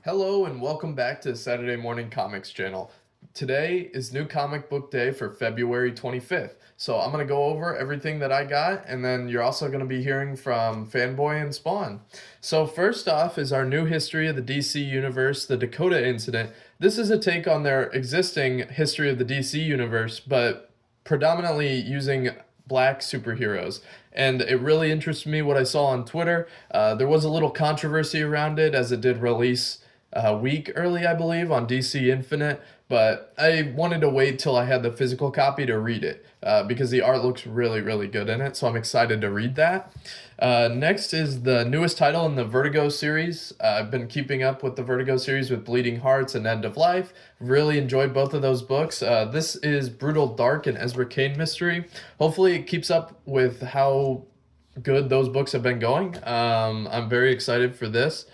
Hello and welcome back to the Saturday Morning Comics channel. Today is New Comic Book Day for February 25th. So I'm going to go over everything that I got, and then you're also going to be hearing from Fanboy and Spawn. So first off is our new history of the DC Universe, the Dakota Incident. This is a take on their existing history of the DC Universe, but predominantly using black superheroes. And it really interests me what I saw on Twitter. There was a little controversy around it as it did release a week early, I believe, on DC Infinite, but I wanted to wait till I had the physical copy to read it because the art looks really, really good in it, so I'm excited to read that. Next is the newest title in the Vertigo series. I've been keeping up with the Vertigo series with Bleeding Hearts and End of Life. Really enjoyed both of those books. This is Brutal Dark and Ezra Kane Mystery. Hopefully it keeps up with how good those books have been going. I'm very excited for this.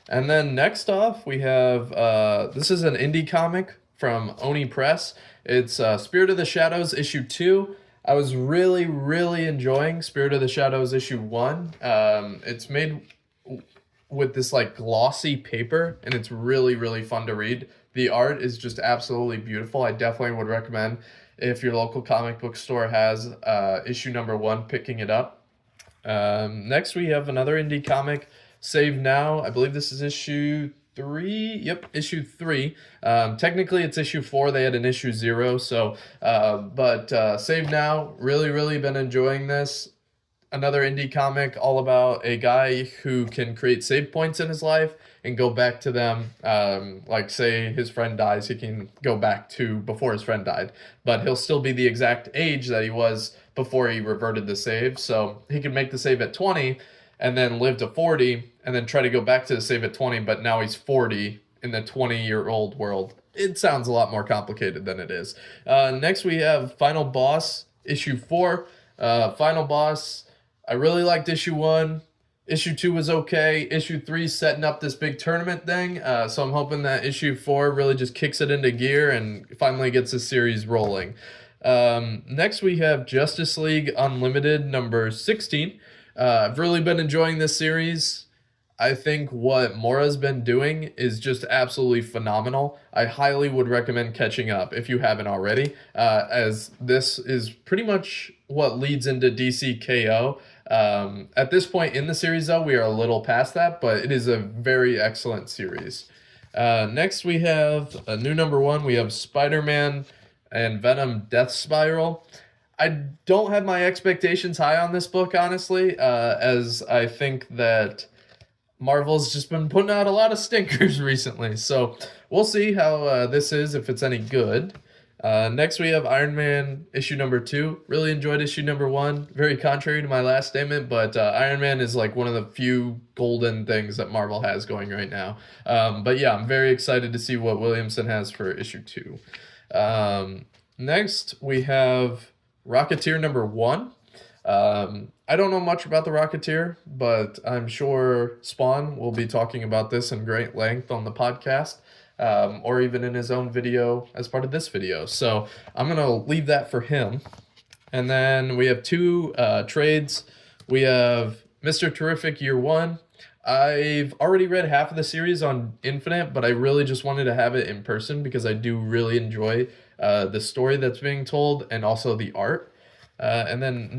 And then next off, we have, this is an indie comic from Oni Press. It's Spirit of the Shadows issue 2. I was really, really enjoying Spirit of the Shadows issue 1. It's made with this like glossy paper, and it's really, really fun to read. The art is just absolutely beautiful. I definitely would recommend, if your local comic book store has issue number 1, picking it up. Next, we have another indie comic, Save Now. I believe this is issue 3. Yep, issue 3. Technically, it's issue 4. They had an issue 0. So, Save Now. Really, really been enjoying this. Another indie comic all about a guy who can create save points in his life and go back to them. Like, say his friend dies, he can go back to before his friend died, but he'll still be the exact age that he was before he reverted the save. So he can make the save at 20 and then live to 40 and then try to go back to the save at 20, but now he's 40 in the 20-year-old world. It sounds a lot more complicated than it is. Next, we have Final Boss, issue 4. Final Boss, I really liked issue 1. Issue 2 was okay. Issue 3 setting up this big tournament thing. So I'm hoping that issue 4 really just kicks it into gear and finally gets the series rolling. Next, we have Justice League Unlimited number 16. I've really been enjoying this series. I think what Mora's been doing is just absolutely phenomenal. I highly would recommend catching up if you haven't already, as this is pretty much what leads into DC KO. At this point in the series, though, we are a little past that, but it is a very excellent series. Next, we have a new number 1. We have Spider-Man and Venom Death Spiral. I don't have my expectations high on this book, honestly, as I think that Marvel's just been putting out a lot of stinkers recently. So we'll see how this is, if it's any good. Next, we have Iron Man issue number 2. Really enjoyed issue number 1. Very contrary to my last statement, but Iron Man is like one of the few golden things that Marvel has going right now. But yeah, I'm very excited to see what Williamson has for issue 2. Next, we have Rocketeer number 1. I don't know much about the Rocketeer, but I'm sure Spawn will be talking about this in great length on the podcast, or even in his own video as part of this video. So I'm going to leave that for him. And then we have 2 trades. We have Mr. Terrific Year 1. I've already read half of the series on Infinite, but I really just wanted to have it in person because I do really enjoy the story that's being told and also the art. And then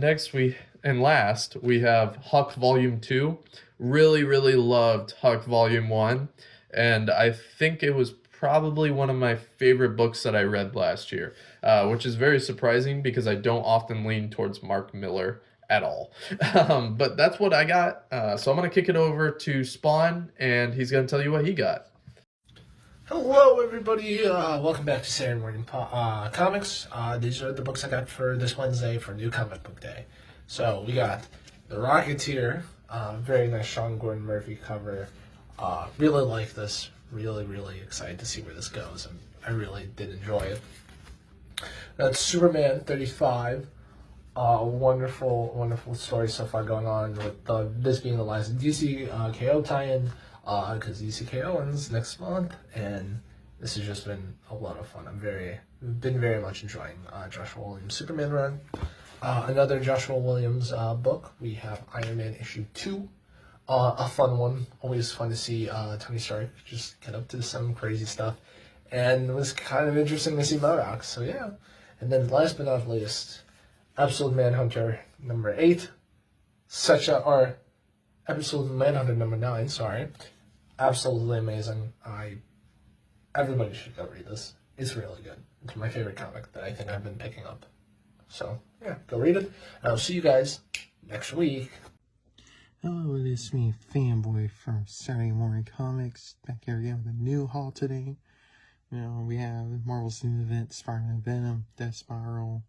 last, we have Huck Volume 2. Really, really loved Huck Volume 1. And I think it was probably one of my favorite books that I read last year, which is very surprising because I don't often lean towards Mark Miller at all. But that's what I got. So I'm going to kick it over to Spawn, and he's going to tell you what he got. Hello, everybody. Welcome back to Saturday Morning Comics. These are the books I got for this Wednesday for New Comic Book Day. So we got The Rocketeer, very nice Sean Gordon Murphy cover. Really like this. Really, really excited to see where this goes, and I really did enjoy it. That's Superman 35. Wonderful, wonderful story so far going on with this being the last DC KO tie-in. Because DCKO ends next month, and this has just been a lot of fun. Been very much enjoying Joshua Williams' Superman run. Another Joshua Williams book, we have Iron Man issue 2. a fun one. Always fun to see Tony Stark just get up to some crazy stuff. And it was kind of interesting to see MODOK, so yeah. And then last but not least, Absolute Manhunter number 8. Or Absolute Manhunter number 9, sorry. Absolutely amazing. Everybody should go read this. It's really good. It's my favorite comic that I think I've been picking up. So, yeah, go read it. And I'll see you guys next week. Hello, it is me, Fanboy from Saturday Morning Comics, back here again with a new haul today. You know, we have Marvel's new event, Spider-Man Venom, Death Spiral.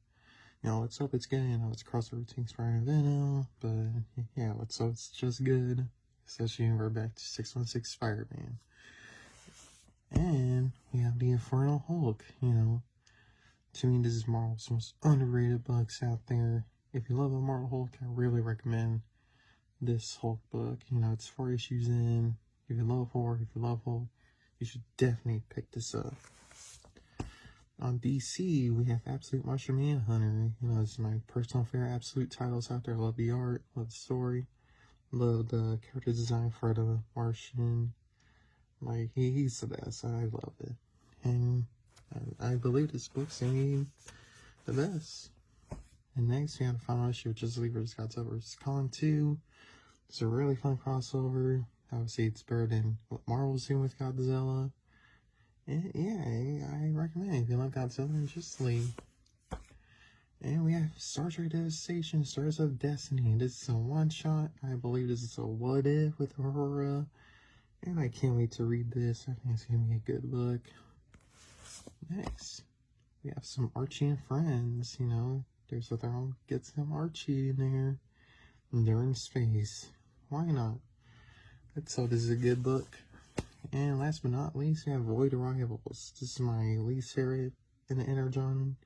You know, let's hope it's good. You know, it's crossover between Spider-Man Venom, but yeah, let's hope it's just good. Especially when we're back to 616 Spider-Man. And we have the Infernal Hulk, you know. To me, this is Marvel's most underrated books out there. If you love the Marvel Hulk, I really recommend this Hulk book. You know, it's 4 issues in. If you love Hulk, you should definitely pick this up. On DC, we have Absolute Martian Manhunter. You know, it's my personal favorite Absolute titles out there. I love the art, love the story, love the character design for the Martian. Like, he's the best. I love it. And I believe this book's gonna be the best. And next, we have the final issue of Justice League vs. Godzilla vs. Kong 2. It's a really fun crossover. I would say it's better than what Marvel's doing with Godzilla. And yeah, I recommend it if you love Godzilla and Justice League. And we have Star Trek Devastation, Stars of Destiny. This is a one-shot. I believe this is a what-if with Aurora. And I can't wait to read this. I think it's going to be a good book. Next, we have some Archie and Friends, you know. There's a throw, get some Archie in there. And they're in space. Why not? So this is a good book. And last but not least, we have Void Rivals. This is my least favorite in the Energon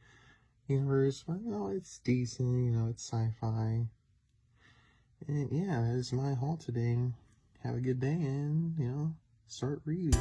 universe. But, you know, it's decent. You know, it's sci-fi. And yeah, this is my haul today. Have a good day and, you know, start reading.